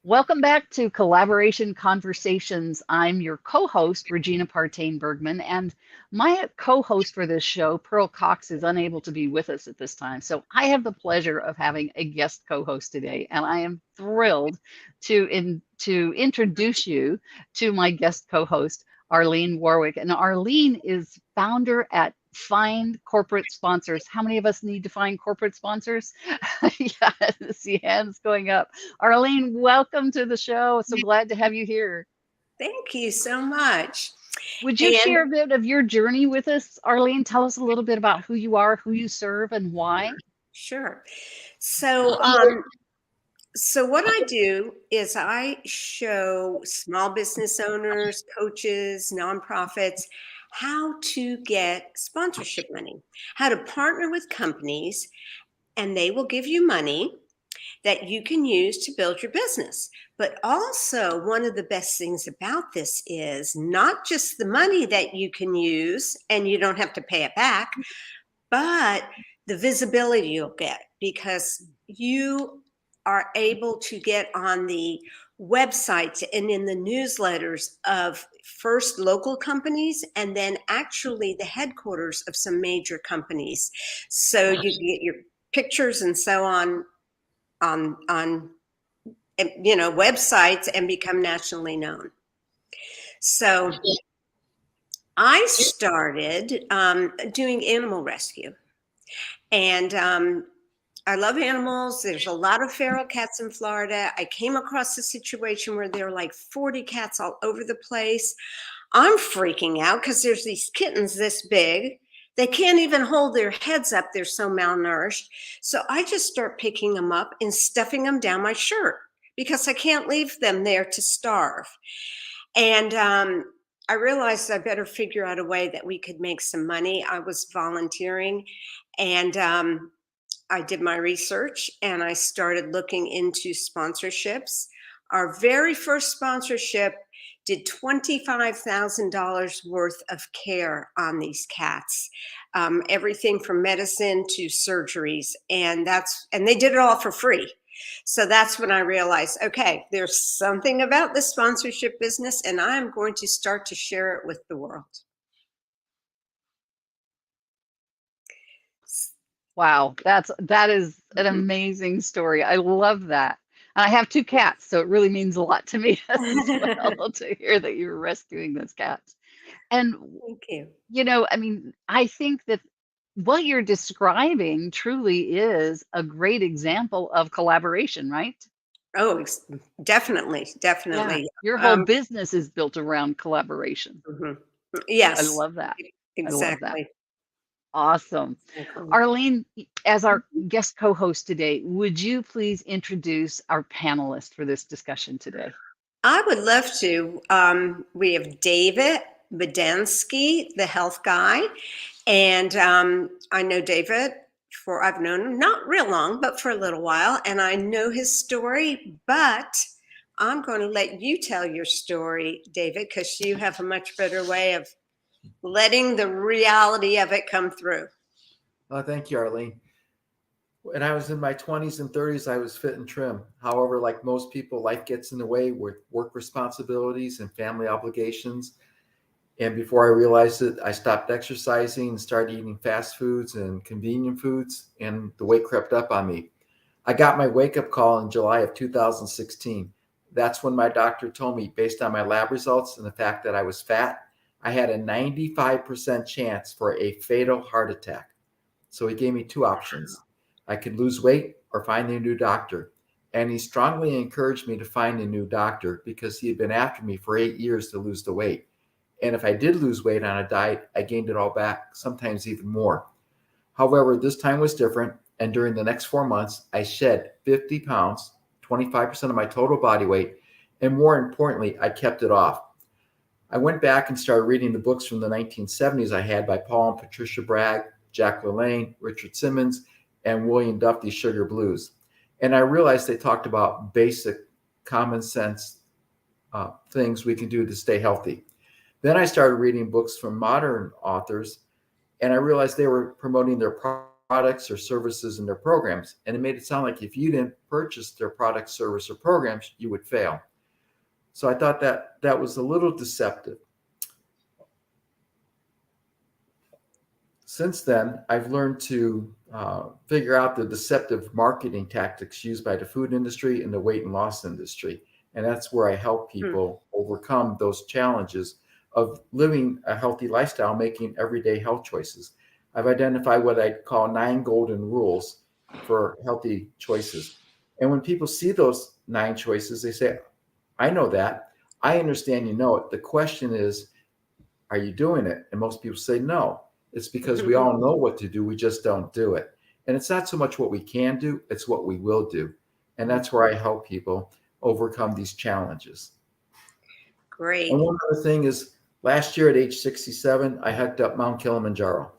Welcome back to Collaboration Conversations. I'm your co-host, Regina Partain Bergman, and my co-host for this show, Pearl Cox, is unable to be with us at this time. So I have the pleasure of having a guest co-host today, and I am thrilled to introduce you to my guest co-host, Arline Warwick. And Arline is founder at Find Corporate Sponsors. How many of us need to find corporate sponsors? Yeah, I see hands going up. Arline, welcome to the show. So glad to have you here. Thank you so much. Would you And share a bit of your journey with us, Arline? Tell us a little bit about who you are, who you serve, and why. sure. So, so what I do is I show small business owners, coaches, nonprofits how to get sponsorship money, how to partner with companies, and they will give you money that you can use to build your business. But also, one of the best things about this is not just the money that you can use and you don't have to pay it back, but the visibility you'll get because you are able to get on the websites and in the newsletters of first local companies and then actually the headquarters of some major companies. So you get your pictures and so on websites and become nationally known. So I started doing animal rescue, and I love animals. There's a lot of feral cats in Florida. I came across a situation where there were like 40 cats all over the place. I'm freaking out because there's these kittens this big. They can't even hold their heads up. They're so malnourished. So I just start picking them up and stuffing them down my shirt because I can't leave them there to starve. And I realized I better figure out a way that we could make some money. I was volunteering and I did my research and I started looking into sponsorships. Our very first sponsorship did $25,000 worth of care on these cats, everything from medicine to surgeries, and they did it all for free. So that's when I realized, okay, there's something about the sponsorship business, and I'm going to start to share it with the world. Wow, that is an amazing story. I love that. And I have two cats, so it really means a lot to me as well to hear that you're rescuing those cats. And Thank you. I mean, I think that what you're describing truly is a great example of collaboration, right? Oh, definitely, Yeah, definitely. your whole business is built around collaboration. Mhm. I Yes, love that. I love that. exactly. Awesome. Exactly. Arline, as our guest co-host today, would you please introduce our panelist for this discussion today? I would love to. We have David Badansky, the health guy. And I know David I've known him not real long, but for a little while. And I know his story, but I'm going to let you tell your story, David, because you have a much better way of letting the reality of it come through. Thank you, Arlene. When I was in my 20s and 30s, I was fit and trim. However, like most people, life gets in the way with work responsibilities and family obligations. And before I realized it, I stopped exercising and started eating fast foods and convenient foods, and the weight crept up on me. I got my wake-up call in July of 2016. That's when my doctor told me, based on my lab results and the fact that I was fat, I had a 95% chance for a fatal heart attack. So he gave me two options. I could lose weight or find a new doctor. And he strongly encouraged me to find a new doctor because he had been after me for 8 years to lose the weight. And if I did lose weight on a diet, I gained it all back, sometimes even more. However, this time was different. And during the next 4 months, I shed 50 pounds, 25% of my total body weight. And more importantly, I kept it off. I went back and started reading the books from the 1970s I had by Paul and Patricia Bragg, Jack LaLanne, Richard Simmons, and William Duffy's Sugar Blues. And I realized they talked about basic common sense things we can do to stay healthy. Then I started reading books from modern authors, and I realized they were promoting their products products or services in their programs. And it made it sound like if you didn't purchase their product, service, or programs, you would fail. So I thought that was a little deceptive. Since then, I've learned to figure out the deceptive marketing tactics used by the food industry and the weight and loss industry. And that's where I help people overcome those challenges of living a healthy lifestyle, making everyday health choices. I've identified what I call 9 golden rules for healthy choices. And when people see those 9 choices, they say, I know that. I understand you know it. The question is, are you doing it? And most people say no. It's because we all know what to do. We just don't do it. And it's not so much what we can do, it's what we will do. And that's where I help people overcome these challenges. Great. And one other thing is, last year at age 67, I hiked up Mount Kilimanjaro.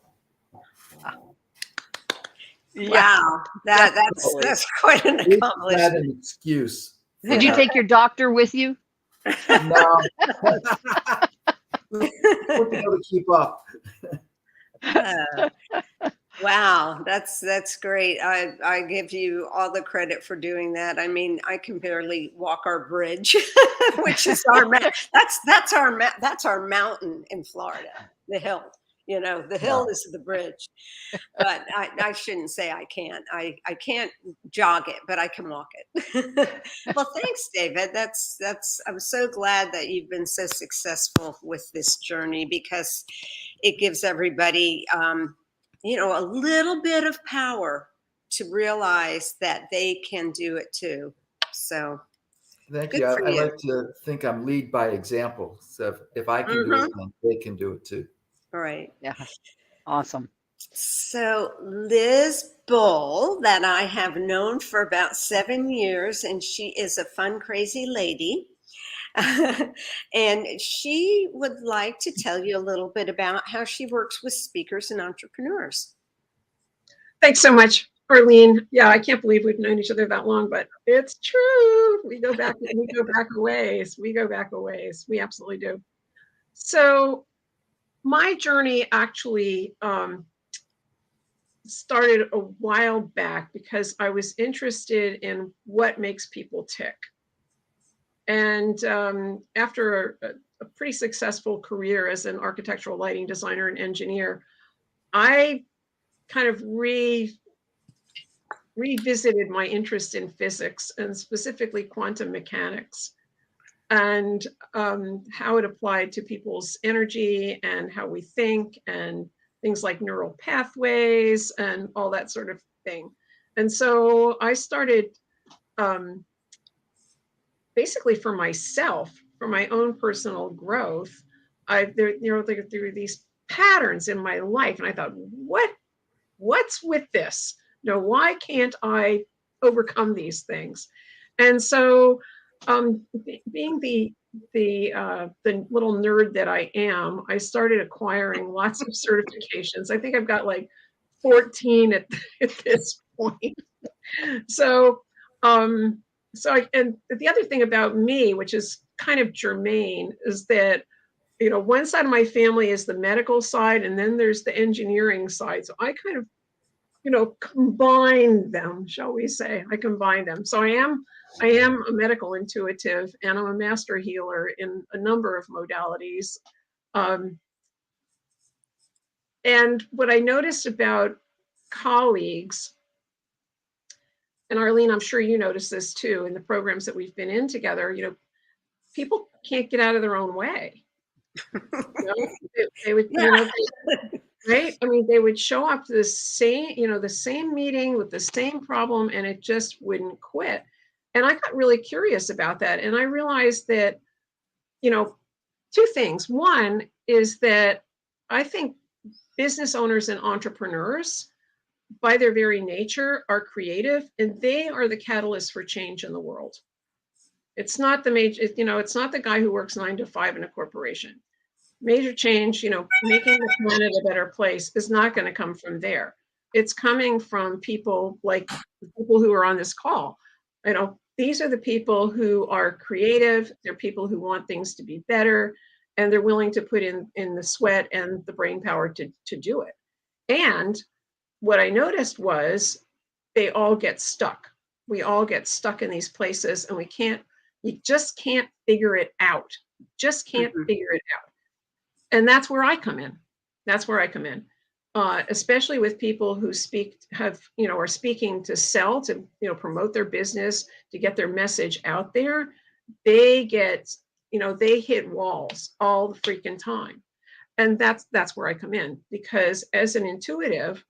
Wow, that's quite an accomplishment. Not an excuse. Did you take your doctor with you? No. We're able to keep up. Wow, that's great. I give you all the credit for doing that. I mean, I can barely walk our bridge, which is that's our mountain in Florida, the hill. You know, the hill is the bridge. But I shouldn't say I can't. I can't jog it, but I can walk it. Well, thanks, David. I'm so glad that you've been so successful with this journey, because it gives everybody a little bit of power to realize that they can do it too. So thank you. I like to think I'm lead by example. So if I can do it, then they can do it too. All right. Yeah. Awesome. So Liz Bull, that I have known for about 7 years, and she is a fun, crazy lady. And she would like to tell you a little bit about how she works with speakers and entrepreneurs. Thanks so much, Arline. Yeah, I can't believe we've known each other that long, but it's true. We go back a ways. We go back a ways. We absolutely do. So my journey actually started a while back because I was interested in what makes people tick. And after a pretty successful career as an architectural lighting designer and engineer, I kind of revisited my interest in physics, and specifically quantum mechanics, and how it applied to people's energy and how we think, and things like neural pathways and all that sort of thing. And so I started basically for myself, for my own personal growth. There were these patterns in my life, and I thought, what's with this? Why can't I overcome these things? And so, being the little nerd that I am, I started acquiring lots of certifications. I think I've got like 14 at this point. So, and the other thing about me, which is kind of germane, is that, one side of my family is the medical side, and then there's the engineering side. So I kind of, combine them, shall we say. I combine them. So I am a medical intuitive, and I'm a master healer in a number of modalities. And what I noticed about colleagues, and Arline, I'm sure you notice this too, in the programs that we've been in together, people can't get out of their own way. They would, right? I mean, they would show up to the same meeting with the same problem, and it just wouldn't quit. And I got really curious about that. And I realized that, 2 things. One is that I think business owners and entrepreneurs, by their very nature, are creative, and they are the catalyst for change in the world. It's not it's not the guy who works 9 to 5 in a corporation. Major change, making the planet a better place, is not going to come from there. It's coming from people like the people who are on this call. These are the people who are creative. They're people who want things to be better, and they're willing to put in the sweat and the brain power to do it. And what I noticed was they all get stuck. We all get stuck in these places, and you just can't figure it out. Just can't figure it out. And that's where I come in. That's where I come in. Especially with people who are speaking to sell, to, promote their business, to get their message out there. They get, they hit walls all the freaking time. And that's where I come in, because as an intuitive,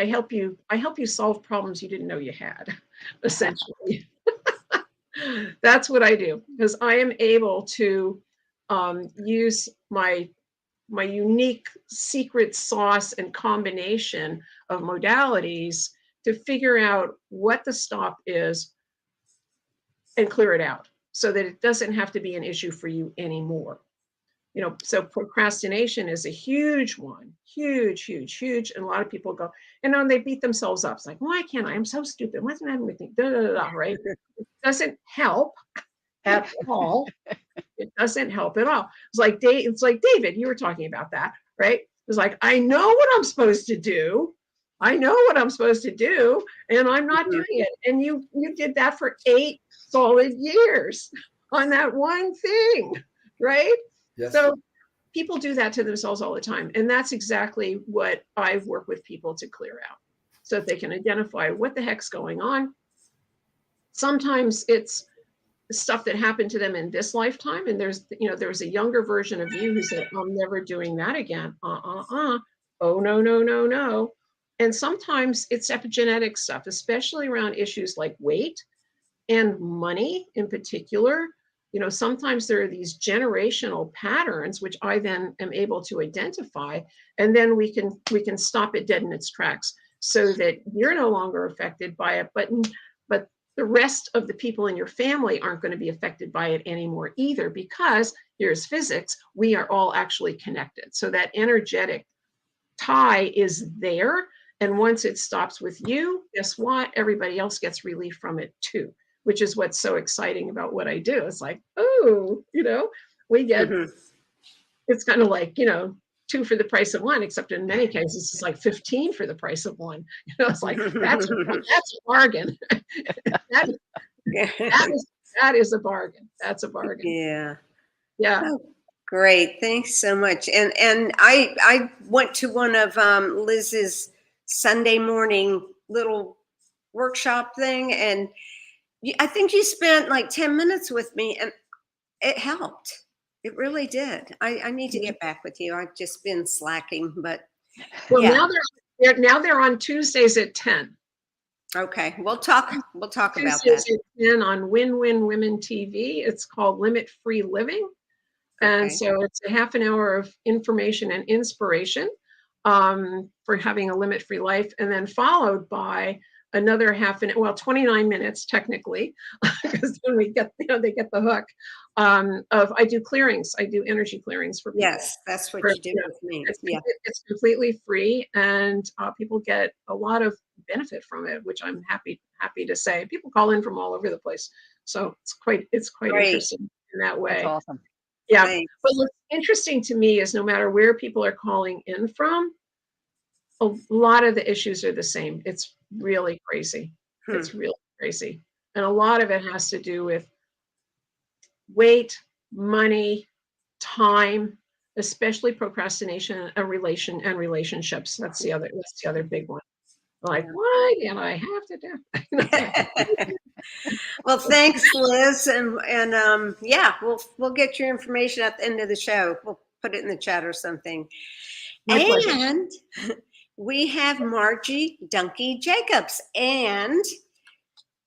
I help you solve problems you didn't know you had, essentially. That's what I do, because I am able to use my unique secret sauce and combination of modalities to figure out what the stop is and clear it out so that it doesn't have to be an issue for you anymore. So procrastination is a huge one, huge. And a lot of people go, and they beat themselves up. It's like, why can't I? I'm so stupid. What's the matter with me? Right? It doesn't help at all. It doesn't help at all. It's like David, you were talking about that, right? It's like, I know what I'm supposed to do. And I'm not doing it. And you did that for 8 solid years on that one thing, right? Yes. So people do that to themselves all the time. And that's exactly what I work with people to clear out, so that they can identify what the heck's going on. Sometimes it's stuff that happened to them in this lifetime. And there's a younger version of you who said, I'm never doing that again. Oh, no. And sometimes it's epigenetic stuff, especially around issues like weight and money in particular. Sometimes there are these generational patterns, which I then am able to identify, and then we can stop it dead in its tracks, so that you're no longer affected by it, but the rest of the people in your family aren't going to be affected by it anymore either, because here's physics, we are all actually connected. So that energetic tie is there. And once it stops with you, guess what? Everybody else gets relief from it too, which is what's so exciting about what I do. It's like, we get, it's kind of like, 2 for the price of 1, except in many cases, it's like 15 for the price of 1. It's like, that's a bargain. that is a bargain. That's a bargain. Yeah. Yeah. Oh, great. Thanks so much. And I went to one of Liz's Sunday morning little workshop thing, and I think you spent like 10 minutes with me, and it helped. It really did. I need to get back with you. I've just been slacking, but now they're on Tuesdays at 10. Okay, we'll talk about Tuesdays that. At 10 on Win-Win Women TV. It's called Limit Free Living. And so it's a half an hour of information and inspiration for having a limit-free life, and then followed by another 29 minutes technically, because then we get, they get the hook of, I do clearings. I do energy clearings for people. Yes, that's what you do with me. It's completely free, and people get a lot of benefit from it, which I'm happy to say. People call in from all over the place, so it's quite interesting in that way. That's awesome. Yeah. Thanks. But what's interesting to me is no matter where people are calling in from, a lot of the issues are the same. It's really crazy. It's really crazy. And a lot of it has to do with weight, money, time, especially procrastination, and relationships. That's the other big one. Like, why can't I have to do? Well, thanks, Liz, and we'll get your information at the end of the show. We'll put it in the chat or something. My pleasure. And we have Margie Dunkey Jacobs, and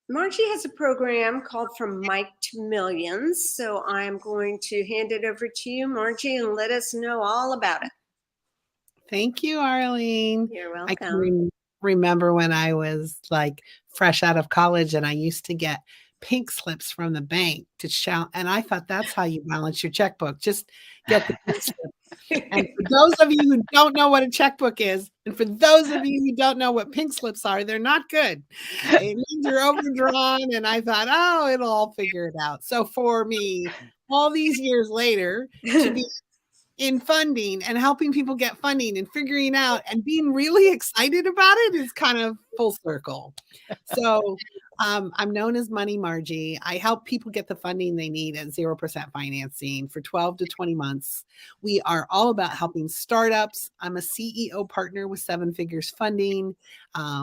Margie has a program called From Mike to Millions. So I'm going to hand it over to you, Margie, and let us know all about it. Thank you, Arlene. You're welcome. I can remember when I was like fresh out of college, and I used to get pink slips from the bank to shout. And I thought that's how you balance your checkbook. Just get the pink slip. And for those of you who don't know what a checkbook is, and for those of you who don't know what pink slips are, they're not good. It means you're overdrawn. And I thought, it'll all figure it out. So for me, all these years later, to be in funding and helping people get funding and figuring out and being really excited about it is kind of full circle. So I'm known as Money Margie. I help people get the funding they need at 0% financing for 12 to 20 months. We are all about helping startups. I'm a CEO partner with Seven Figures Funding.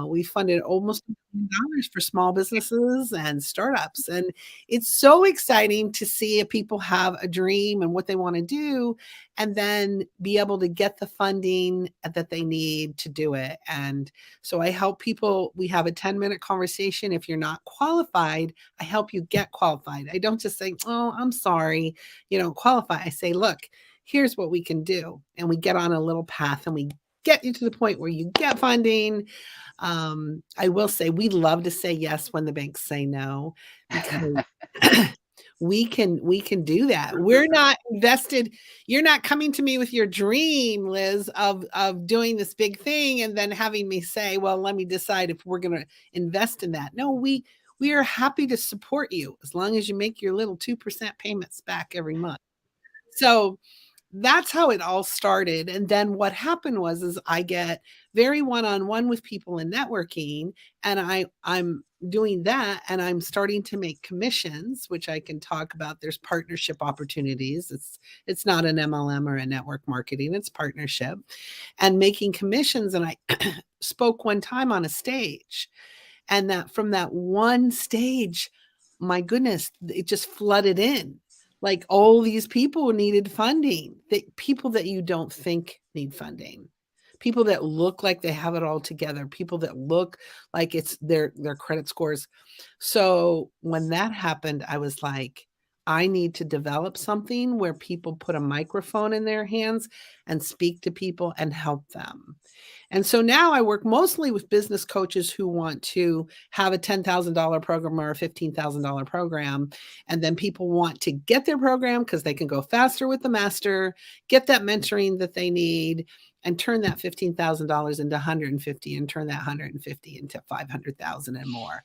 We funded almost $1 million for small businesses and startups. And it's so exciting to see if people have a dream and what they want to do, and then be able to get the funding that they need to do it. And so I help people. We have a 10-minute conversation. If you're not qualified, I help you get qualified. I don't just say, oh, I'm sorry, you don't qualify. I say, look, here's what we can do. And we get on a little path and we get you to the point where you get funding. I will say we love to say yes when the banks say no, because we can do that. We're not invested. You're not coming to me with your dream, Liz, of doing this big thing and then having me say, well, let me decide if we're going to invest in that. No, we are happy to support you as long as you make your little 2% payments back every month. So that's how it all started. And then what happened is I get very one-on-one with people in networking, and I'm doing that, and I'm starting to make commissions, which I can talk about. There's partnership opportunities. It's not an MLM or a network marketing, it's partnership and making commissions. And I spoke one time on a stage, and that from that one stage, my goodness, it just flooded in. Like all these people needed funding, people that you don't think need funding, people that look like they have it all together, people that look like it's their credit scores. So when that happened, I was like, I need to develop something where people put a microphone in their hands and speak to people and help them. And so now I work mostly with business coaches who want to have a $10,000 program or a $15,000 program. And then people want to get their program because they can go faster with the master, get that mentoring that they need, and turn that $15,000 into 150 and turn that 150 into 500,000 and more.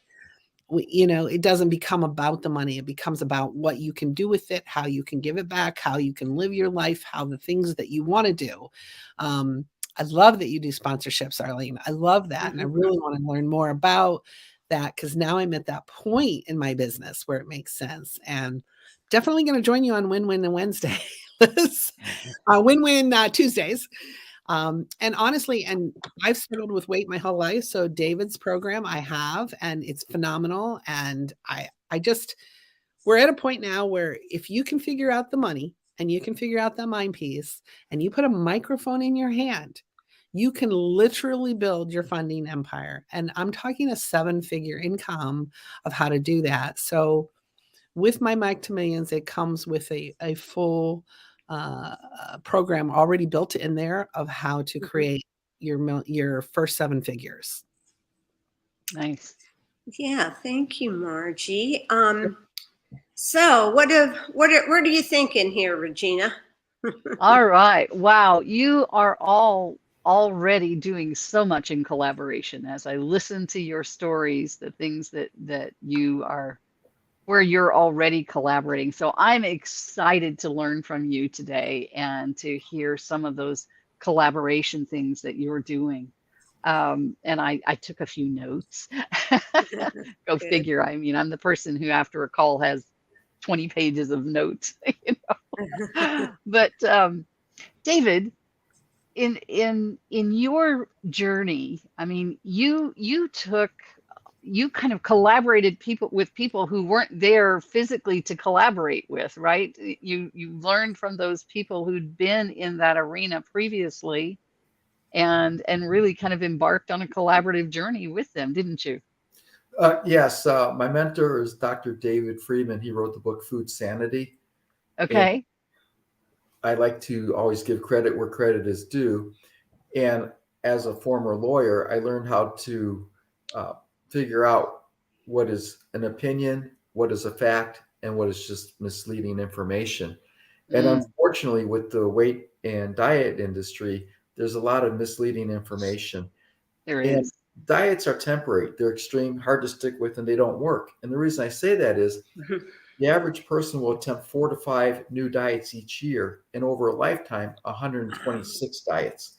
It doesn't become about the money. It becomes about what you can do with it, how you can give it back, how you can live your life, how the things that you want to do. I love that you do sponsorships, Arline. I love that. And I really want to learn more about that, because now I'm at that point in my business where it makes sense. And definitely going to join you on Win-Win and Wednesday. Win-Win Tuesdays. And honestly, and I've struggled with weight my whole life. So David's program I have, and it's phenomenal. And we're at a point now where if you can figure out the money and you can figure out that mind piece and you put a microphone in your hand, you can literally build your funding empire. And I'm talking a 7-figure income of how to do that. So with my Mic to Millions, it comes with a full program already built in there of how to create your first 7 figures. Nice. Yeah, thank you, Margie. So what are you thinking here, Regina? All right. Wow. You are all already doing so much in collaboration. As I listen to your stories, the things that you are, where you're already collaborating. So I'm excited to learn from you today and to hear some of those collaboration things that you're doing. And I took a few notes. Go figure. I mean, I'm the person who after a call has 20 pages of notes, But David, in your journey, I mean, you kind of collaborated with people who weren't there physically to collaborate with, right? You learned from those people who'd been in that arena previously, and really kind of embarked on a collaborative journey with them, didn't you? Yes. My mentor is Dr. David Friedman. He wrote the book Food Sanity. Okay. And I like to always give credit where credit is due. And as a former lawyer, I learned how to figure out what is an opinion, what is a fact, and what is just misleading information. And unfortunately, with the weight and diet industry, there's a lot of misleading information. There is. Diets are temporary. They're extreme, hard to stick with, and they don't work. And the reason I say that is The average person will attempt 4 to 5 new diets each year, and over a lifetime, 126 diets.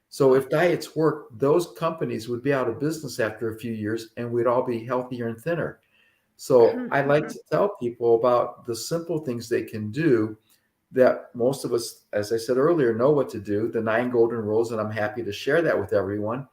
So if diets work, those companies would be out of business after a few years, and we'd all be healthier and thinner. So I like to tell people about the simple things they can do that most of us, as I said earlier, know what to do, the 9 golden rules, and I'm happy to share that with everyone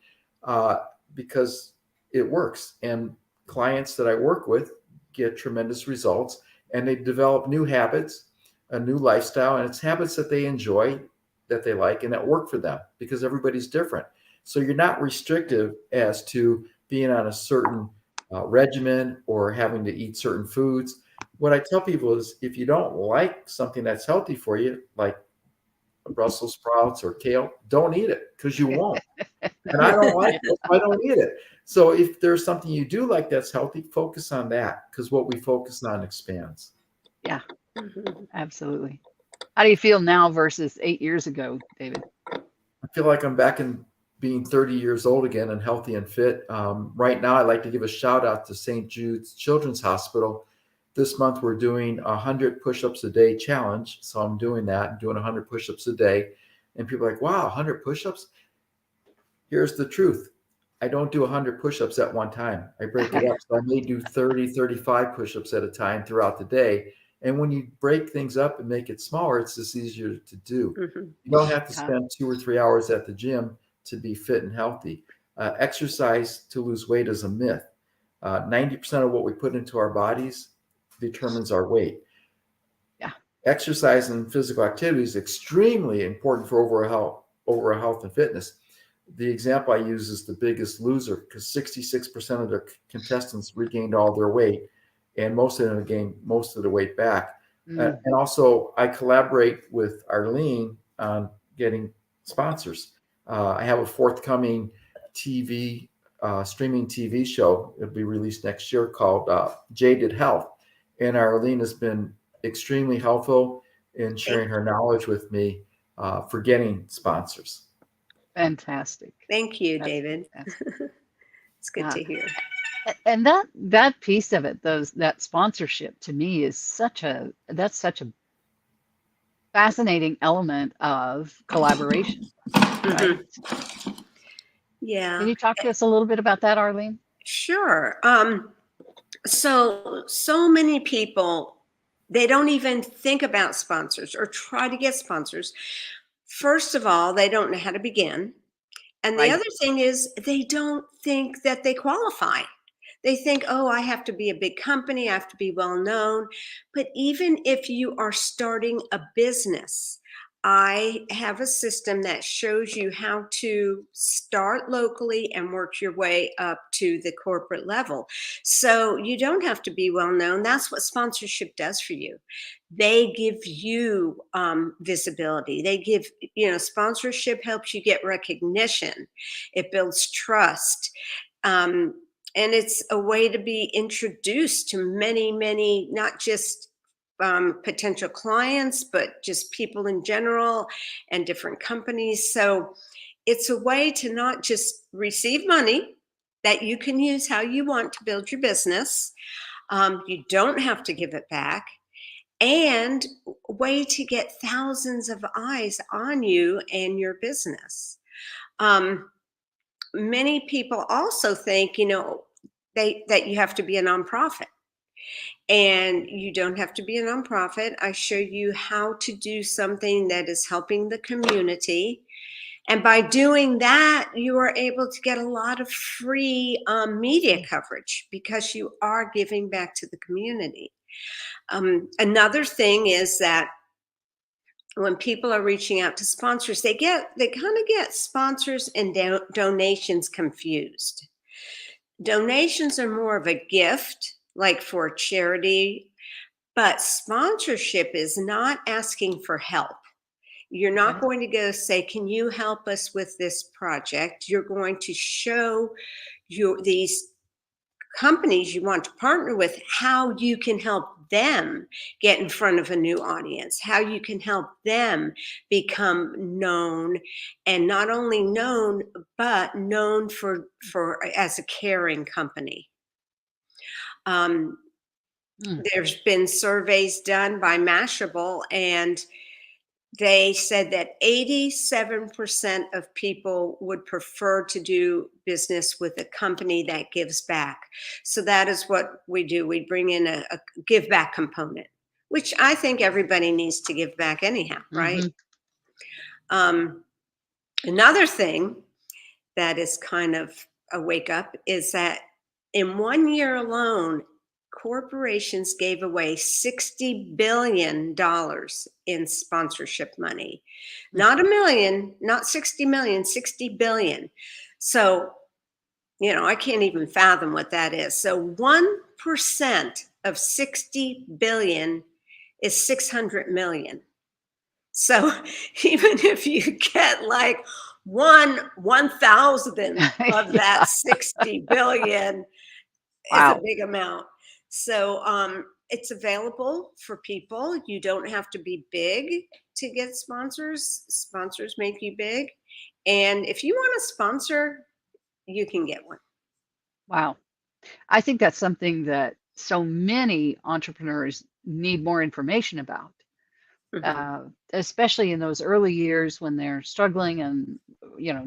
uh, because it works. And clients that I work with get tremendous results, and they develop new habits, a new lifestyle, and it's habits that they enjoy, that they like, and that work for them because everybody's different. So you're not restrictive as to being on a certain regimen or having to eat certain foods. What I tell people is if you don't like something that's healthy for you, like Brussels sprouts or kale, don't eat it because you won't. And I don't like it, so I don't eat it. So if there's something you do like that's healthy, focus on that because what we focus on expands. Yeah, absolutely. How do you feel now versus 8 years ago, David? I feel like I'm back in being 30 years old again and healthy and fit. Right now, I'd like to give a shout out to St. Jude's Children's Hospital. This month, we're doing 100 push-ups a day challenge. So I'm doing that, I'm doing 100 push-ups a day. And people are like, wow, 100 push-ups? Here's the truth. I don't do 100 push-ups at one time. I break it up. So I may do 30, 35 push-ups at a time throughout the day. And when you break things up and make it smaller, it's just easier to do. You don't have to spend 2 or 3 hours at the gym to be fit and healthy. Exercise to lose weight is a myth. 90% of what we put into our bodies determines our weight. Yeah. Exercise and physical activity is extremely important for overall health and fitness. The example I use is The Biggest Loser because 66% of their contestants regained all their weight, and most of them gained most of the weight back. And also, I collaborate with Arline on getting sponsors. I have a forthcoming streaming TV show. It'll be released next year called Jaded Health. And Arline has been extremely helpful in sharing her knowledge with me for getting sponsors. Fantastic. Thank you, David. It's good to hear. And that piece of it, that sponsorship to me is such a fascinating element of collaboration. Right? Yeah. Can you talk to us a little bit about that, Arline? Sure. So many people, they don't even think about sponsors or try to get sponsors. First of all, they don't know how to begin. And the other thing is they don't think that they qualify. They think, oh, I have to be a big company, I have to be well known. But even if you are starting a business, I have a system that shows you how to start locally and work your way up to the corporate level. So you don't have to be well known. That's what sponsorship does for you. They give you visibility. They give, sponsorship helps you get recognition. It builds trust. And it's a way to be introduced to many, many, not just potential clients, but just people in general and different companies. So it's a way to not just receive money that you can use how you want to build your business. You don't have to give it back. And a way to get thousands of eyes on you and your business. Many people also think, that you have to be a nonprofit. And you don't have to be a nonprofit. I show you how to do something that is helping the community. And by doing that, you are able to get a lot of free media coverage because you are giving back to the community. Another thing is that when people are reaching out to sponsors, they kind of get sponsors and donations confused. Donations are more of a gift, like for charity, but sponsorship is not asking for help. You're not going to go say, can you help us with this project? You're going to show these companies you want to partner with how you can help them get in front of a new audience, how you can help them become known, and not only known, but known for as a caring company. There's been surveys done by Mashable, and they said that 87% of people would prefer to do business with a company that gives back. So that is what we do. We bring in a give back component, which I think everybody needs to give back anyhow, right? Another thing that is kind of a wake up is that in 1 year alone, corporations gave away $60 billion in sponsorship money. Not a million, not 60 million, 60 billion. So, I can't even fathom what that is. So 1% of 60 billion is 600 million. So even if you get like 1/1000th of that 60 billion, Wow. is a big amount. So it's available for people. You don't have to be big to get sponsors. Sponsors make you big. And if you want a sponsor, you can get one. Wow. I think that's something that so many entrepreneurs need more information about, especially in those early years when they're struggling and,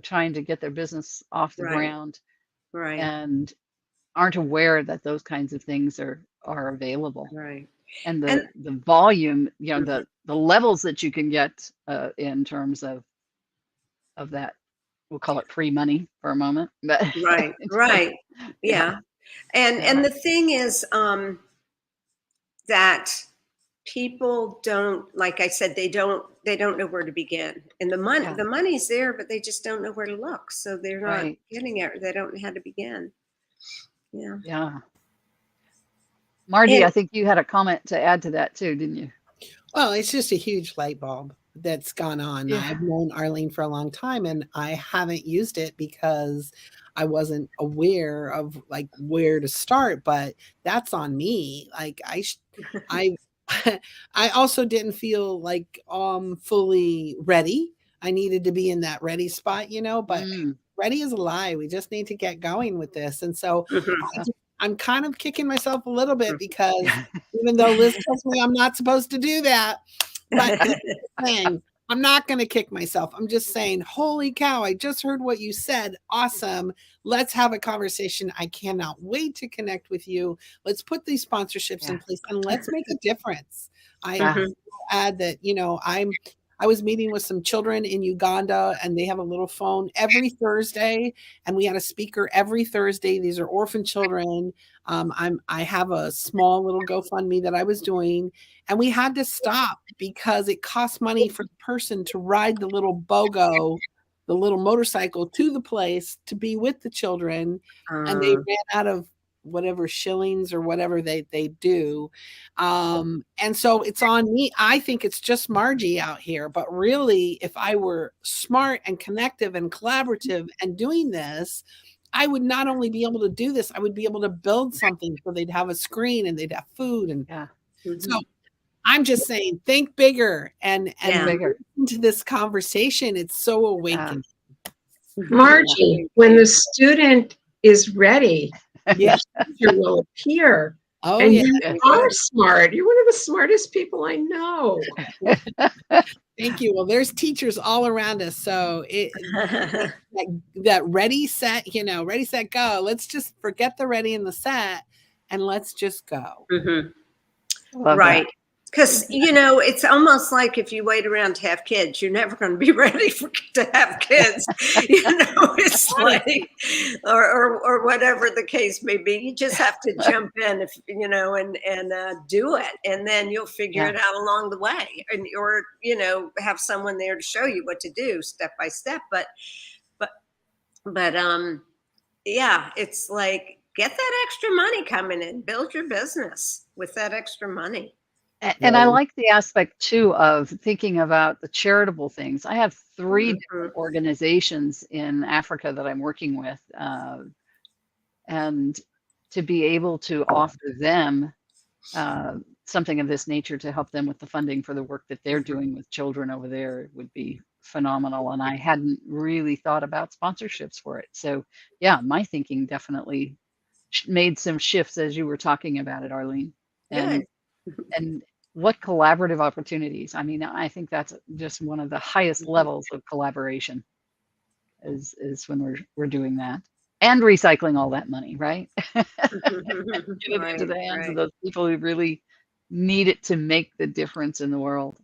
trying to get their business off the ground Right. and aren't aware that those kinds of things are available. Right. And the volume, the levels that you can get in terms of that, we'll call it free money for a moment. But Right. Yeah. And the thing is that people don't, like I said, they don't know where to begin. And the money's there, but they just don't know where to look. So they're not getting it. They don't know how to begin. Yeah. Yeah. Margie, I think you had a comment to add to that too, didn't you? Well, it's just a huge light bulb that's gone on. Yeah. I've known Arline for a long time, and I haven't used it because I wasn't aware of like where to start, but that's on me. Like I I also didn't feel like fully ready. I needed to be in that ready spot, but ready is a lie. We just need to get going with this. And so I'm kind of kicking myself a little bit because even though Liz tells me I'm not supposed to do that, but I'm not going to kick myself. I'm just saying, holy cow, I just heard what you said. Awesome. Let's have a conversation. I cannot wait to connect with you. Let's put these sponsorships in place and let's make a difference. I add that, I was meeting with some children in Uganda, and they have a little phone every Thursday, and we had a speaker every Thursday. These are orphan children. I have a small little GoFundMe that I was doing, and we had to stop because it cost money for the person to ride the little BOGO, the little motorcycle, to the place to be with the children, and they ran out of whatever shillings or whatever they do. And so it's on me. I think it's just Margie out here, but really if I were smart and connective and collaborative and doing this, I would not only be able to do this, I would be able to build something so they'd have a screen and they'd have food. And so I'm just saying, think bigger and bigger into this conversation. It's so awakening. Margie, when the student is ready, the teacher will appear. Oh, and you are smart. You're one of the smartest people I know. Thank you. Well, there's teachers all around us. So that ready, set, ready, set, go. Let's just forget the ready and the set and let's just go. Right. Because, it's almost like if you wait around to have kids, you're never going to be ready to have kids. It's like, or whatever the case may be. You just have to jump in, and do it. And then you'll figure it out along the way. Or have someone there to show you what to do step by step. But it's like, get that extra money coming in, build your business with that extra money. And I like the aspect too of thinking about the charitable things. I have 3 different organizations in Africa that I'm working with, and to be able to offer them something of this nature to help them with the funding for the work that they're doing with children over there would be phenomenal. And I hadn't really thought about sponsorships for it. So yeah, my thinking definitely made some shifts as you were talking about it, Arline. and Good. and what collaborative opportunities. I mean, I think that's just one of the highest levels of collaboration is when we're doing that and recycling all that money, right? Get it Right, into the hands of right. those people who really need it to make the difference in the world.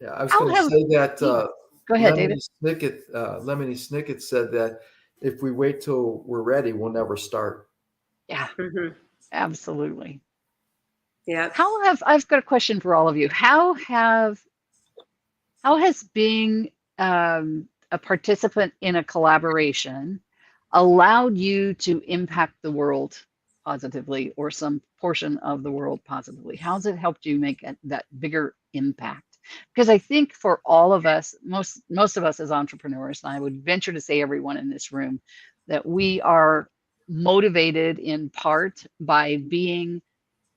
Yeah, I was How going to have say that yeah, go ahead, David. Lemony Snicket said that if we wait till we're ready, we'll never start. Yeah, Hmm. absolutely. Yep. I've got a question for all of you. How has being a participant in a collaboration allowed you to impact the world positively or some portion of the world positively? How's it helped you make that bigger impact? Because I think for all of us, most of us as entrepreneurs, and I would venture to say everyone in this room, that we are motivated in part by being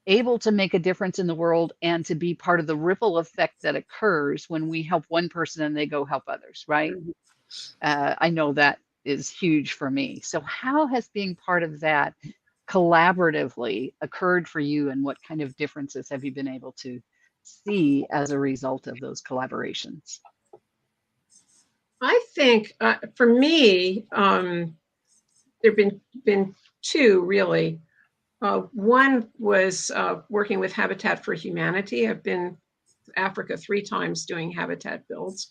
able to make a difference in the world and to be part of the ripple effect that occurs when we help one person and they go help others, right? Mhm. I know that is huge for me. So, how has being part of that collaboratively occurred for you, and what kind of differences have you been able to see as a result of those collaborations? I think for me, there've been two really. One was working with Habitat for Humanity. I've been to Africa 3 times doing habitat builds.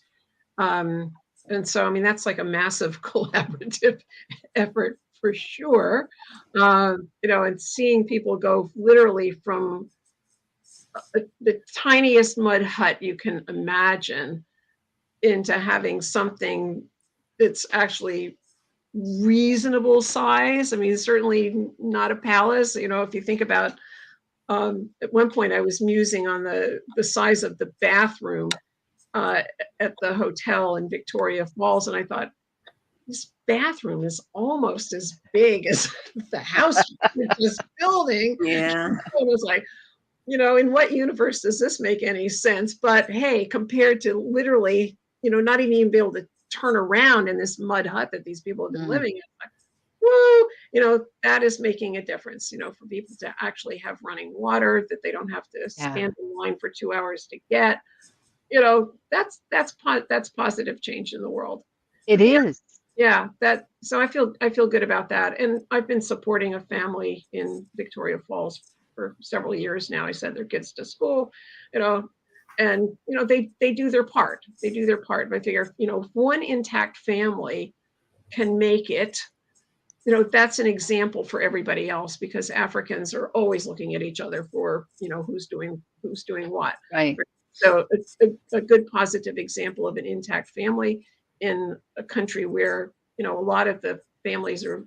And so, I mean, that's like a massive collaborative effort for sure. And seeing people go literally from the tiniest mud hut you can imagine into having something that's actually reasonable size. I mean, certainly not a palace. If you think about at one point I was musing on the size of the bathroom uh, at the hotel in Victoria Falls, and I thought, this bathroom is almost as big as the house we're just building. Yeah. It was like, in what universe does this make any sense? But hey, compared to literally, not even be able to turn around in this mud hut that these people have been Mm, living in, like, woo, that is making a difference, for people to actually have running water that they don't have to yeah, stand in line for 2 hours to get. That's positive change in the world. it But is. so I feel good about that. And I've been supporting a family in Victoria Falls for several years now. I sent their kids to school, you know, and they do their part. They do their part. But I figure, if one intact family can make it, that's an example for everybody else, because Africans are always looking at each other for, who's doing what. Right. So a good positive example of an intact family in a country where, a lot of the families they're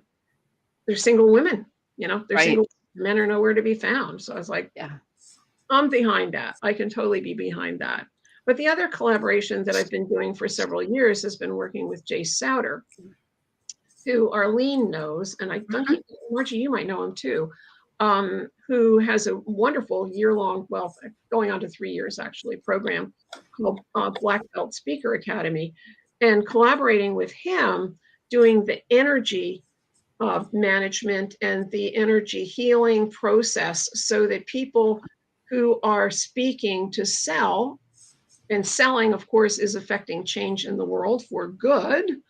single women, they're Right. single, men are nowhere to be found. So I was like, Yeah. I'm behind that. I can totally be behind that. But the other collaboration that I've been doing for several years has been working with Jay Souter, who Arline knows, and I think Mhm. Margie, you might know him too, who has a wonderful year-long, well, going on to 3 years actually, program called Black Belt Speaker Academy, and collaborating with him, doing the energy management and the energy healing process, so that people who are speaking to sell, and selling, of course, is affecting change in the world for good.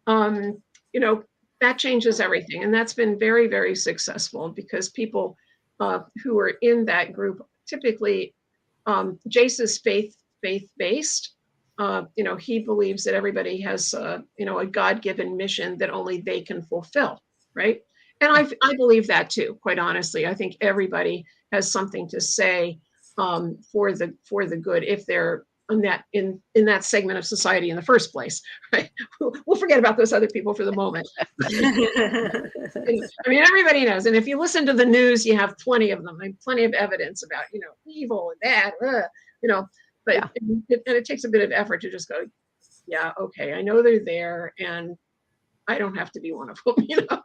um, you know, that changes everything. And that's been very, very successful, because people who are in that group typically, Jace is faith-based. He believes that everybody has, a God-given mission that only they can fulfill, right? And Yeah. I believe that too, quite honestly. I think everybody has something to say for the good, if they're in that segment of society in the first place, right? We'll forget about those other people for the moment. I mean, everybody knows, and if you listen to the news, you have plenty of them, and plenty of evidence about evil and bad, but Yeah. it takes a bit of effort to just go, yeah, okay, I know they're there, and I don't have to be one of them.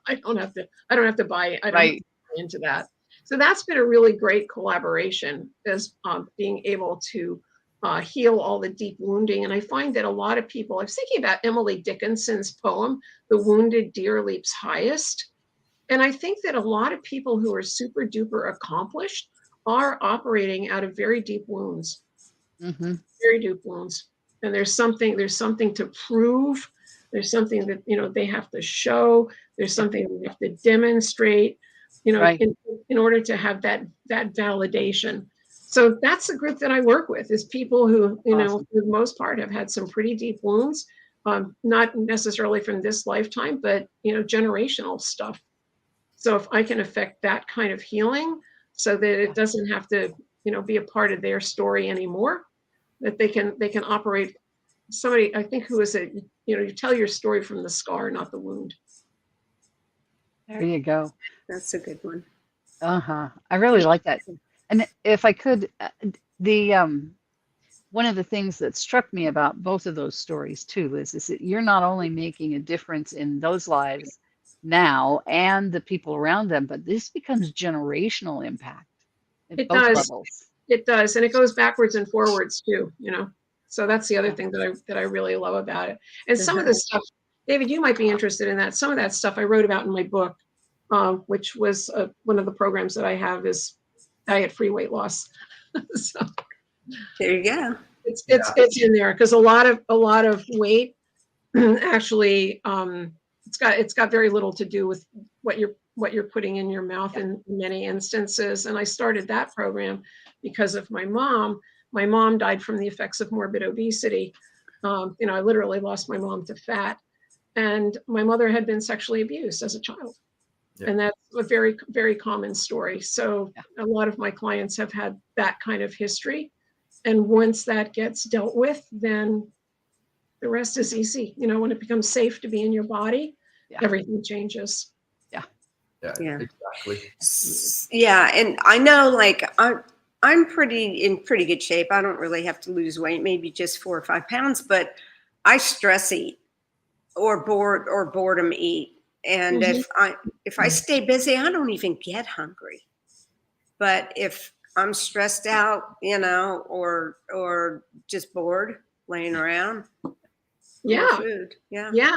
I don't have to buy Right. into that. So that's been a really great collaboration, as being able to heal all the deep wounding. And I find that a lot of people, I was thinking about Emily Dickinson's poem, The Wounded Deer Leaps Highest. And I think that a lot of people who are super duper accomplished are operating out of very deep wounds, Mm-hmm. very deep wounds. And there's something to prove. There's something that, they have to show. There's something they have to demonstrate, Right. in order to have that validation. So that's the group that I work with, is people who, Awesome. for the most part, have had some pretty deep wounds, not necessarily from this lifetime, but, generational stuff. So if I can affect that kind of healing so that it doesn't have to, be a part of their story anymore, that they can operate. Somebody, I think, who is it, you tell your story from the scar, not the wound. There you go. That's a good one. Uh-huh. I really like that. And if I could, the one of the things that struck me about both of those stories too, Liz, is that you're not only making a difference in those lives now and the people around them, but this becomes generational impact at It both does. levels. It does, and it goes backwards and forwards too. So that's the other thing that I really love about it. And some of this stuff, David, you might be interested in that. Some of that stuff I wrote about in my book, which was one of the programs that I have is diet-free weight loss. So There you go. it's in there because a lot of weight actually it's got very little to do with what you're putting in your mouth in many instances. And I started that program because of my mom. My mom died from the effects of morbid obesity. I literally lost my mom to fat, and my mother had been sexually abused as a child. Yeah. And that's a very, very common story. So a lot of my clients have had that kind of history. And once that gets dealt with, then the rest is easy. When it becomes safe to be in your body, everything changes. Yeah, exactly. Yeah, and I know, like, I'm in pretty good shape. I don't really have to lose weight, maybe just 4 or 5 pounds, but I stress eat or boredom eat. And if I stay busy, I don't even get hungry. But if I'm stressed out, or just bored laying around, food. Yeah,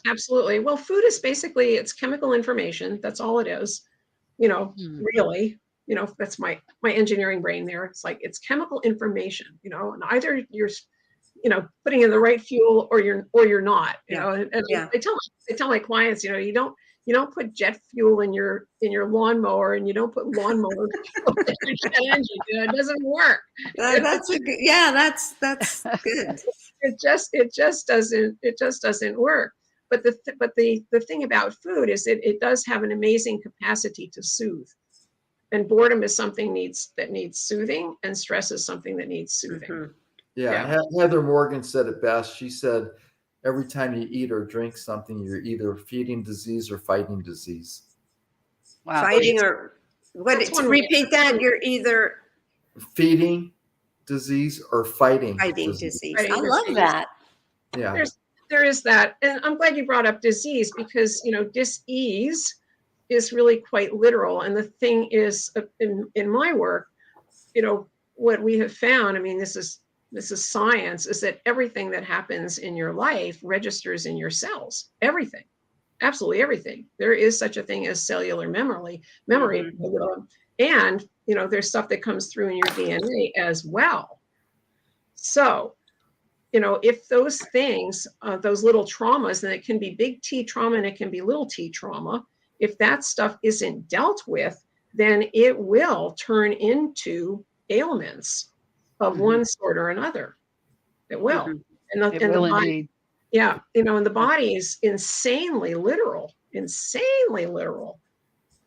absolutely. Well, food is basically, it's chemical information. That's all it is. Really, that's my engineering brain there. It's like, it's chemical information, and either you're, putting in the right fuel or you're not, and I tell my clients, you don't put jet fuel in your lawnmower, and you don't put lawnmower fuel in your jet engine. It doesn't work. That's a good, that's good. It just doesn't work. But the thing about food is it does have an amazing capacity to soothe. And boredom is something that needs soothing, and stress is something that needs soothing. Mm-hmm. Yeah. Heather Morgan said it best. She said, every time you eat or drink something, you're either feeding disease or fighting disease. Wow. Fighting or what? Repeat that. You're either feeding disease or fighting disease. I love that. Yeah. There is that. And I'm glad you brought up disease, because, dis-ease is really quite literal. And the thing is, in my work, what we have found, I mean, this is science, is that everything that happens in your life registers in your cells. Everything, absolutely everything. There is such a thing as cellular memory. Mm-hmm. And, there's stuff that comes through in your DNA as well. So, if those things, those little traumas, and it can be big T trauma and it can be little t trauma, if that stuff isn't dealt with, then it will turn into ailments of one sort or another. It will. Mm-hmm. And the body, indeed. Yeah. And the body is insanely literal.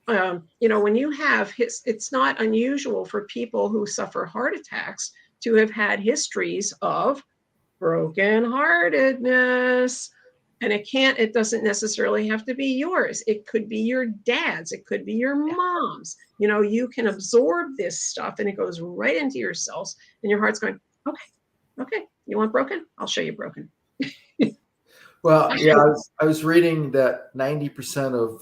When you have it's not unusual for people who suffer heart attacks to have had histories of brokenheartedness. And it doesn't necessarily have to be yours. It could be your dad's. It could be your mom's. You can absorb this stuff and it goes right into your cells, and your heart's going, okay, you want broken? I'll show you broken. Well, yeah, I was reading that 90% of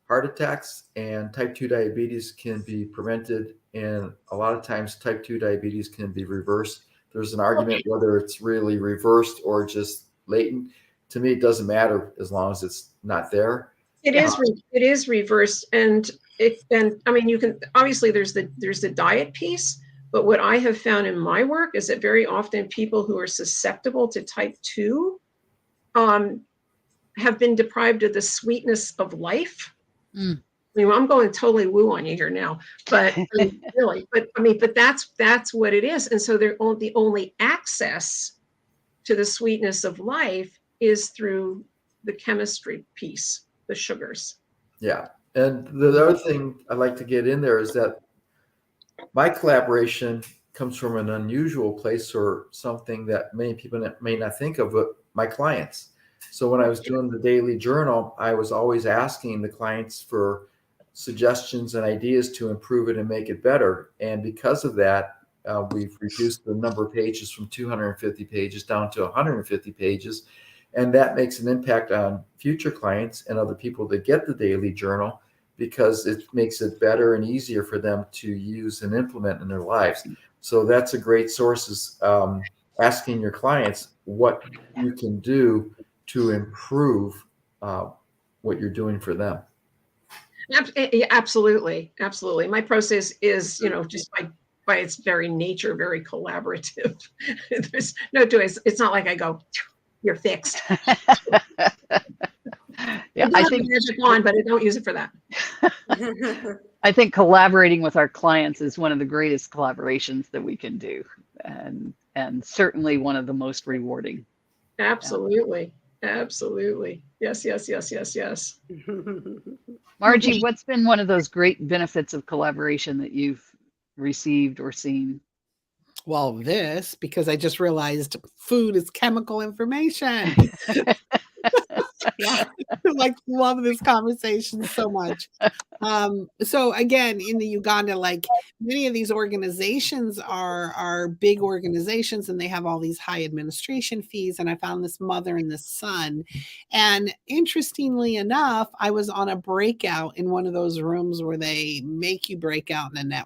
heart attacks and type 2 diabetes can be prevented. And a lot of times type 2 diabetes can be reversed. There's an argument whether it's really reversed or just latent. To me, it doesn't matter as long as it's not there. It is reversed. And and I mean, you can obviously there's the diet piece, but what I have found in my work is that very often people who are susceptible to type 2 have been deprived of the sweetness of life. Mm. I mean, I'm going totally woo on you here now, but I mean, really, but that's what it is. And so the only access to the sweetness of life is through the chemistry piece, the sugars. Yeah. And the other thing I'd like to get in there is that my collaboration comes from an unusual place, or something that many people may not think of, but my clients. So when I was doing the daily journal, I was always asking the clients for suggestions and ideas to improve it and make it better. And because of that, we've reduced the number of pages from 250 pages down to 150 pages. And that makes an impact on future clients and other people that get the daily journal, because it makes it better and easier for them to use and implement in their lives. So that's a great source, is asking your clients what you can do to improve what you're doing for them. Absolutely. Absolutely. My process is, just by its very nature, very collaborative. There's no choice. It's not like I go, you're fixed. Yeah, I think magic wand, but I don't use it for that. I think collaborating with our clients is one of the greatest collaborations that we can do, and certainly one of the most rewarding. Absolutely. Absolutely. Yes, yes, yes, yes, yes. Margie, what's been one of those great benefits of collaboration that you've received or seen? Well, because I just realized food is chemical information. Yeah. Like, love this conversation so much. So again, in the Uganda, like, many of these organizations are big organizations, and they have all these high administration fees. And I found this mother and this son. And interestingly enough, I was on a breakout in one of those rooms where they make you break out in a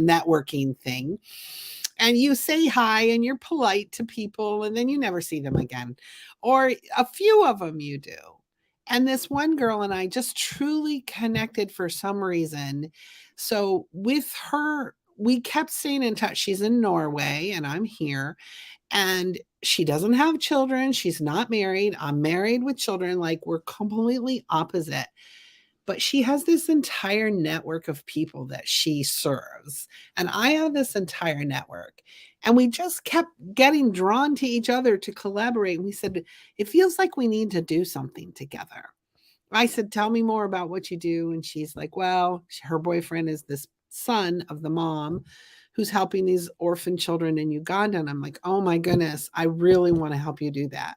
networking thing. And you say hi and you're polite to people, and then you never see them again. Or a few of them you do. And this one girl and I just truly connected for some reason. So with her, we kept staying in touch. She's in Norway and I'm here. And she doesn't have children. She's not married. I'm married with children. Like, we're completely opposite. But she has this entire network of people that she serves. And I have this entire network. And we just kept getting drawn to each other to collaborate. And we said, it feels like we need to do something together. I said, tell me more about what you do. And she's like, well, her boyfriend is this son of the mom who's helping these orphan children in Uganda. And I'm like, oh my goodness, I really want to help you do that.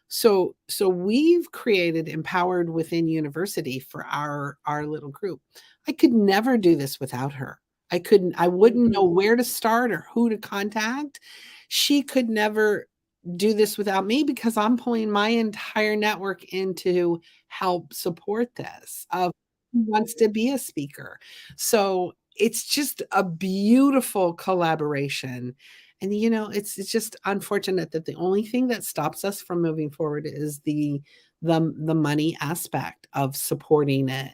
So we've created Empowered Within University for our little group. I could never do this without her. I wouldn't know where to start or who to contact. She could never do this without me, because I'm pulling my entire network in to help support this of who wants to be a speaker. So it's just a beautiful collaboration. And, it's just unfortunate that the only thing that stops us from moving forward is the money aspect of supporting it.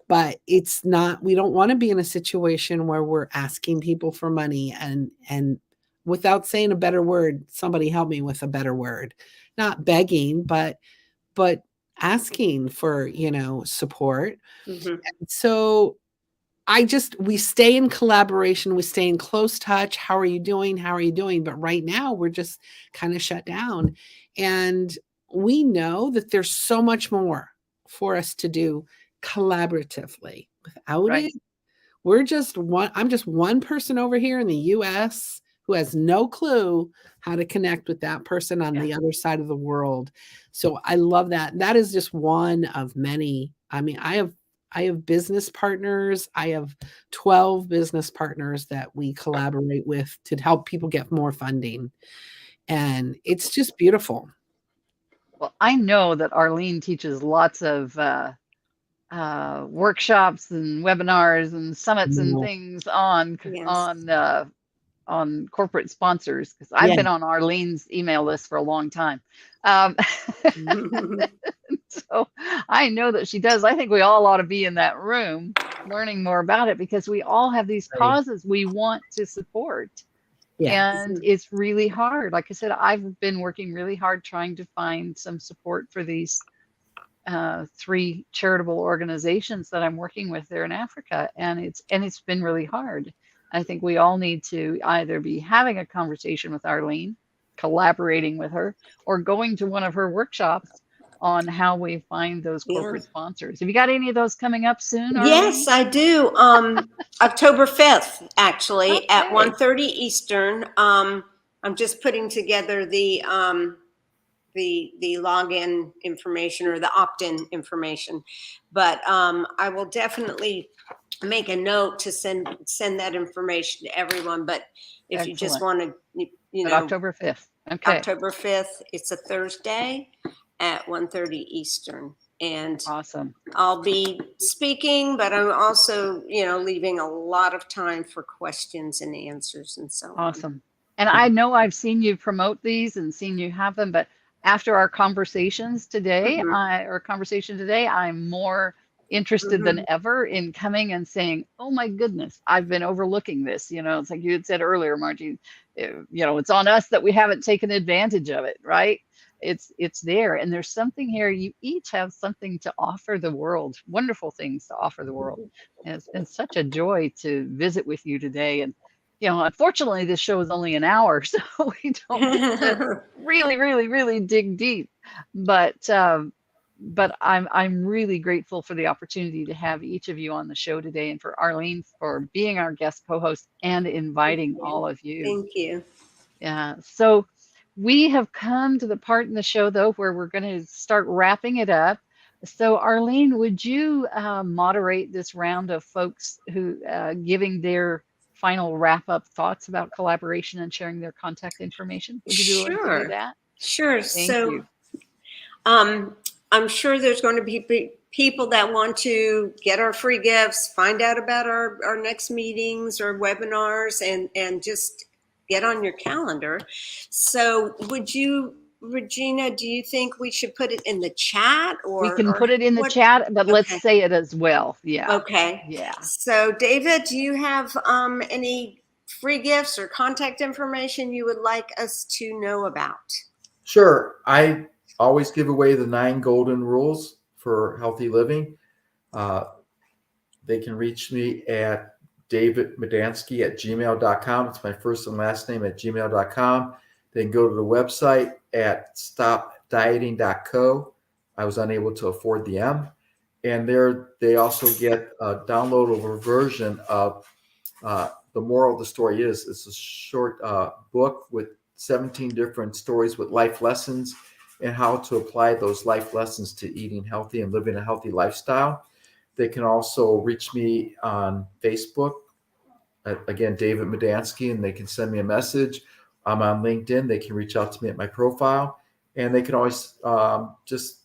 But it's not, we don't want to be in a situation where we're asking people for money and without saying a better word, somebody help me with a better word, not begging, but asking for, support. Mm-hmm. And so we stay in collaboration, we stay in close touch. How are you doing? How are you doing? But right now we're just kind of shut down. And we know that there's so much more for us to do collaboratively. Without Right. it, I'm just one person over here in the US who has no clue how to connect with that person on the other side of the world. So I love that. That is just one of many. I mean, I have business partners. I have 12 business partners that we collaborate with to help people get more funding. And it's just beautiful. Well, I know that Arline teaches lots of workshops and webinars and summits and things on Yes. on corporate sponsors, because I've Yeah. been on Arlene's email list for a long time. Um, so I know that she does. I think we all ought to be in that room learning more about it, because we all have these Right. causes we want to support. Yeah. And it's really hard. Like I said, I've been working really hard trying to find some support for these 3 charitable organizations that I'm working with there in Africa, and it's been really hard. I think we all need to either be having a conversation with Arlene, collaborating with her, or going to one of her workshops on how we find those Yeah. corporate sponsors. Have you got any of those coming up soon, Yes, Arlene? I do. October 5th, actually, at Okay. 1:30 Eastern. I'm just putting together the login information or the opt-in information, but I will definitely make a note to send that information to everyone. But if you just Excellent. want to, you But know, October 5th. Okay. October 5th, it's a Thursday at 1:30 Eastern. And Awesome. I'll be speaking, but I'm also, leaving a lot of time for questions and answers and so on. Awesome. And I know I've seen you promote these and seen you have them, but after our conversations today, I'm more interested than ever in coming and saying, oh my goodness, I've been overlooking this. It's like you had said earlier, Margie, it's on us that we haven't taken advantage of it, right? It's there, and there's something here. You each have something to offer the world, wonderful things to offer the world. And it's been such a joy to visit with you today. And unfortunately, this show is only an hour, so we don't get to really, really, really dig deep. But I'm really grateful for the opportunity to have each of you on the show today, and for Arlene for being our guest co-host and inviting all of you. Thank you. Yeah. So we have come to the part in the show, though, where we're going to start wrapping it up. So, Arlene, would you moderate this round of folks who giving their final wrap-up thoughts about collaboration and sharing their contact information? Would you be willing to do that? Sure. Thank So, you. I'm sure there's going to be people that want to get our free gifts, find out about our next meetings or webinars, and just get on your calendar. So would you, Regina, do you think we should put it in the chat, or We can put it in the chat, but let's say it as well. Yeah. Okay. Yeah. So David, do you have any free gifts or contact information you would like us to know about? Sure. I always give away the 9 golden rules for healthy living. They can reach me at davidmadansky@gmail.com. It's my first and last name @gmail.com. They can go to the website at stopdieting.co. I was unable to afford the M. And there they also get a downloadable version of The Moral of the Story Is. It's a short book with 17 different stories with life lessons and how to apply those life lessons to eating healthy and living a healthy lifestyle. They can also reach me on Facebook, again, David Madansky, and they can send me a message. I'm on LinkedIn. They can reach out to me at my profile, and they can always just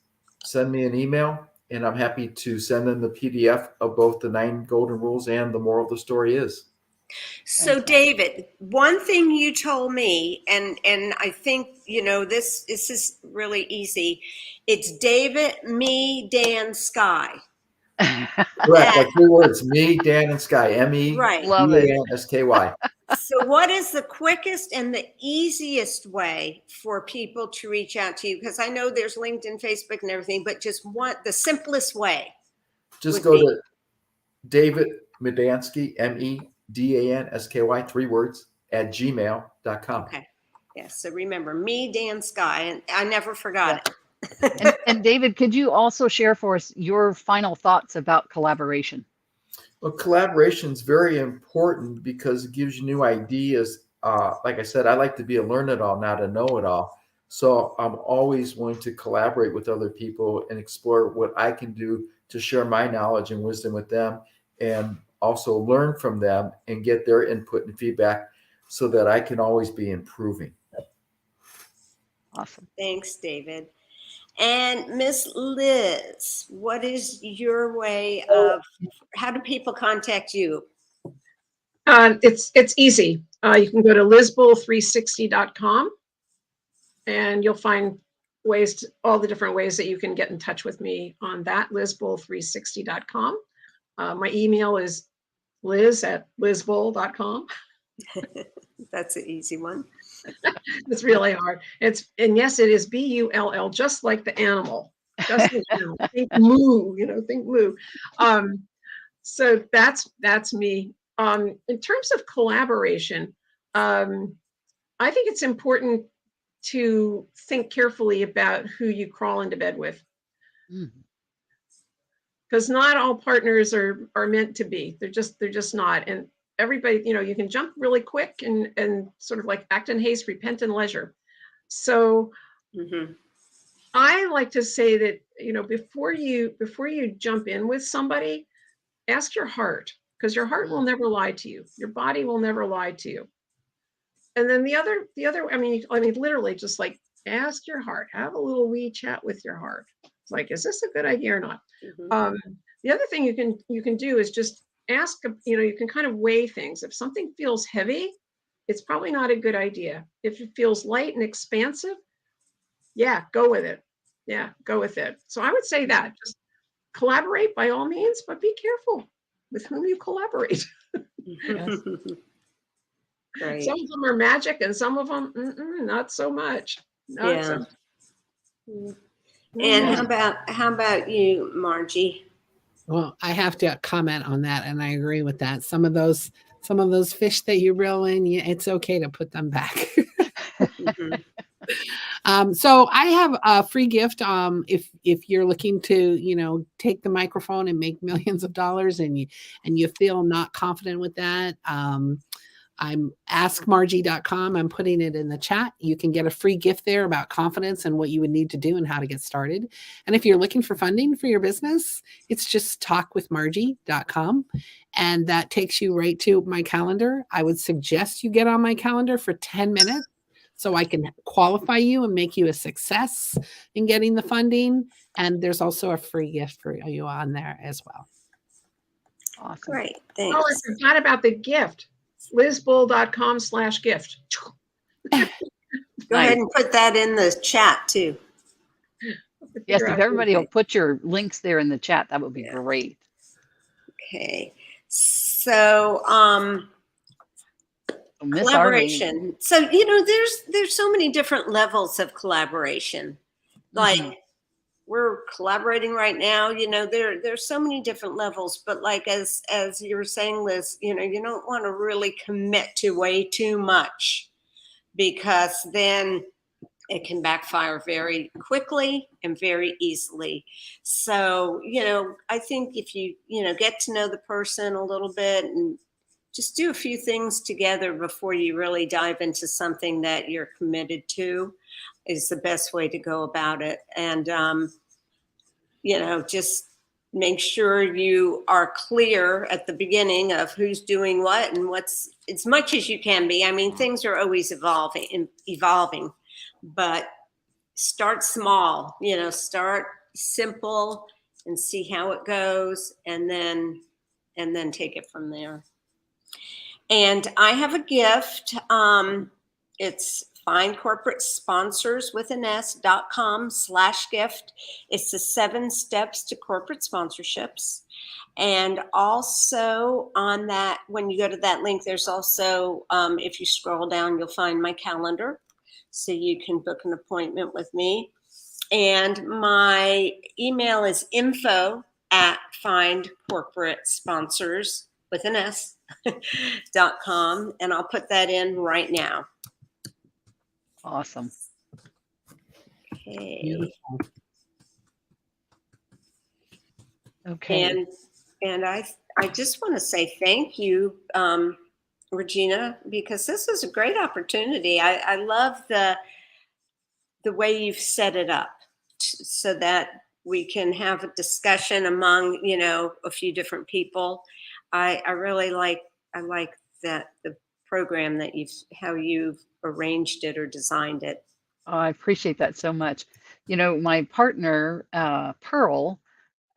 send me an email, and I'm happy to send them the PDF of both the 9 golden rules and The Moral of the Story Is. So David, one thing you told me, and I think, this is really easy. It's David, me, Dan, Sky. Correct, like 3 words, me, Dan, and Sky, MEDANSKY. So what is the quickest and the easiest way for people to reach out to you? Because I know there's LinkedIn, Facebook, and everything, but just the simplest way. Just go to David Madansky, MEDANSKY, 3 words, @gmail.com. Okay. Yes. So remember, me, Dan, Sky, and I never forgot it. And David, could you also share for us your final thoughts about collaboration? Well, collaboration is very important because it gives you new ideas. Like I said, I like to be a learn-it-all, not a know-it-all. So I'm always willing to collaborate with other people and explore what I can do to share my knowledge and wisdom with them, and also learn from them and get their input and feedback so that I can always be improving. Awesome. Thanks, David. And Miss Liz, what is your way of, how do people contact you? It's easy. You can go to lizbull360.com and you'll find all the different ways that you can get in touch with me on that, lizbull360.com. My email is liz@lizbull.com. That's an easy one. It's really hard. And yes, it is BULL, just like the animal. Just like the animal. Think moo, think moo. So that's me. In terms of collaboration, I think it's important to think carefully about who you crawl into bed with. Because not all partners are meant to be. They're just not. And everybody, you can jump really quick and sort of like act in haste, repent in leisure. So I like to say that, before you jump in with somebody, ask your heart, because your heart will never lie to you. Your body will never lie to you. And then the other, I mean, literally just like ask your heart, have a little wee chat with your heart. It's like, is this a good idea or not? The other thing you can do is just ask, you can kind of weigh things. If something feels heavy, it's probably not a good idea. If it feels light and expansive, yeah, go with it. Yeah, go with it. So I would say that just collaborate by all means, but be careful with whom you collaborate. Great. Some of them are magic and some of them, not so much. And how about you, Margie? Well, I have to comment on that, and I agree with that. Some of those fish that you reel in, it's okay to put them back. So I have a free gift. If you're looking to, take the microphone and make millions of dollars, and you feel not confident with that, I'm askmargie.com. I'm putting it in the chat. You can get a free gift there about confidence and what you would need to do and how to get started. And if you're looking for funding for your business, it's just talkwithmargie.com. And that takes you right to my calendar. I would suggest you get on my calendar for 10 minutes so I can qualify you and make you a success in getting the funding. And there's also a free gift for you on there as well. Awesome. Great. Thanks. Oh, I forgot about the gift. lizbull.com/gift. Go ahead and put that in the chat too. Yes, if everybody will put your links there in the chat, that would be great. Okay. So Miss collaboration. Arline. So there's so many different levels of collaboration. Like we're collaborating right now, there's so many different levels, but like as you were saying, Liz, you don't want to really commit to way too much, because then it can backfire very quickly and very easily. So, I think if you, get to know the person a little bit and just do a few things together before you really dive into something that you're committed to is the best way to go about it. And, just make sure you are clear at the beginning of who's doing what and what's, as much as you can be. I mean, things are always evolving, but start small, start simple and see how it goes, and then take it from there. And I have a gift. It's findcorporatesponsors.com/gift. It's the 7 steps to corporate sponsorships. And also on that, when you go to that link, there's also, if you scroll down, you'll find my calendar. So you can book an appointment with me. And my email is info@findcorporatesponsors.com. And I'll put that in right now. Awesome. Okay. Beautiful. Okay. And I just want to say thank you, Regina, because this is a great opportunity. I love the way you've set it up so that we can have a discussion among, a few different people. I really like that the program that how you've arranged it or designed it. Oh, I appreciate that so much. My partner, Pearl,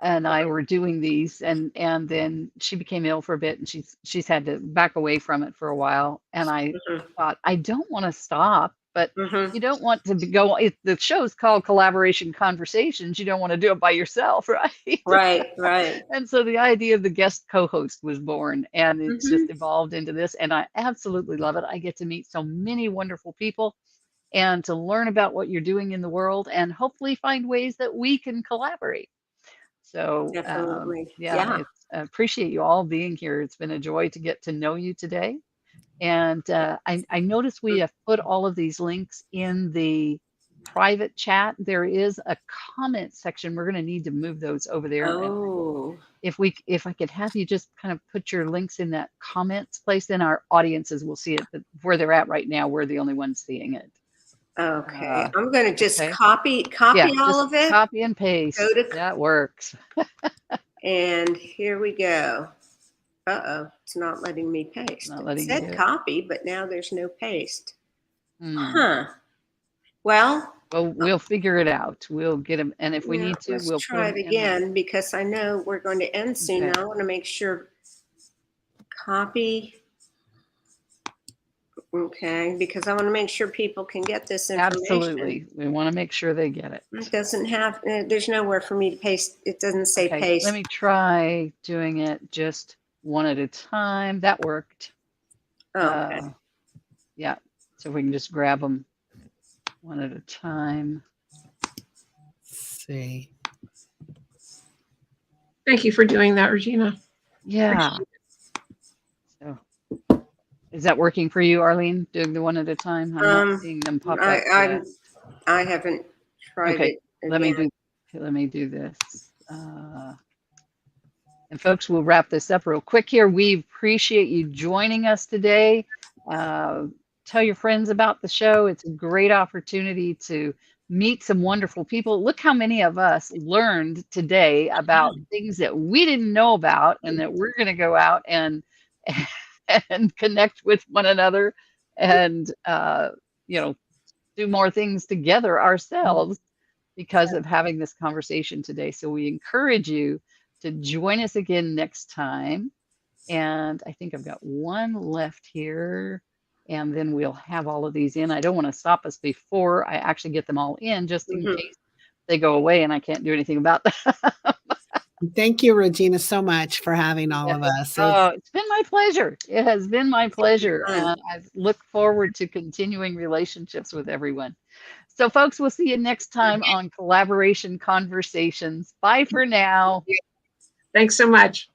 and I were doing these, and then she became ill for a bit, and she's had to back away from it for a while. And I Mhm. thought, I don't want to stop, but Mhm. you don't want to go. The show's called Collaboration Conversations. You don't want to do it by yourself, right? Right, right. And so the idea of the guest co-host was born, and it's Mhm. just evolved into this. And I absolutely love it. I get to meet so many wonderful people and to learn about what you're doing in the world, and hopefully find ways that we can collaborate. So, Definitely. yeah, Yeah. I appreciate you all being here. It's been a joy to get to know you today. And I noticed we have put all of these links in the private chat. There is a comment section. We're going to need to move those over there. And Oh, if I could have you just kind of put your links in that comments place, then our audiences will see it. But where they're at right now, we're the only ones seeing it. okay. I'm going to just Okay. copy Yeah, all just of it. copy and Go paste. to, That works. and here we go. Uh-oh, it's not letting me paste. Not It letting you do said it. copy, but now there's no paste. Hmm. Huh. Well, Well, we'll figure it out. We'll get them, and if we yeah, need to, let's we'll put try them it in the. again because I know we're going to end soon. Okay. I want to make sure copy. Okay, because I want to make sure people can get this information. Absolutely. We want to make sure they get it. It doesn't have, there's nowhere for me to paste. It doesn't say Okay, paste. let me try doing it just one at a time. That worked. Okay. Yeah, so we can just grab them one at a time. Let's see. Thank you for doing that, Regina. Yeah. So, is that working for you, Arlene? Doing the one at a time? I'm not seeing them pop up yet. I haven't tried Okay, it let me do this. And folks, we'll wrap this up real quick here. We appreciate you joining us today. Tell your friends about the show. It's a great opportunity to meet some wonderful people. Look how many of us learned today about things that we didn't know about, and that we're going to go out and and connect with one another, and do more things together ourselves because of having this conversation today. So we encourage you to join us again next time. And I think I've got one left here, and then we'll have all of these in. I don't want to stop us before I actually get them all in, just in case they go away and I can't do anything about that. Thank you, Regina, so much for having all of us. Oh, it's been my pleasure. It has been my pleasure. And I look forward to continuing relationships with everyone. So, folks, we'll see you next time on Collaboration Conversations. Bye for now. Thanks so much.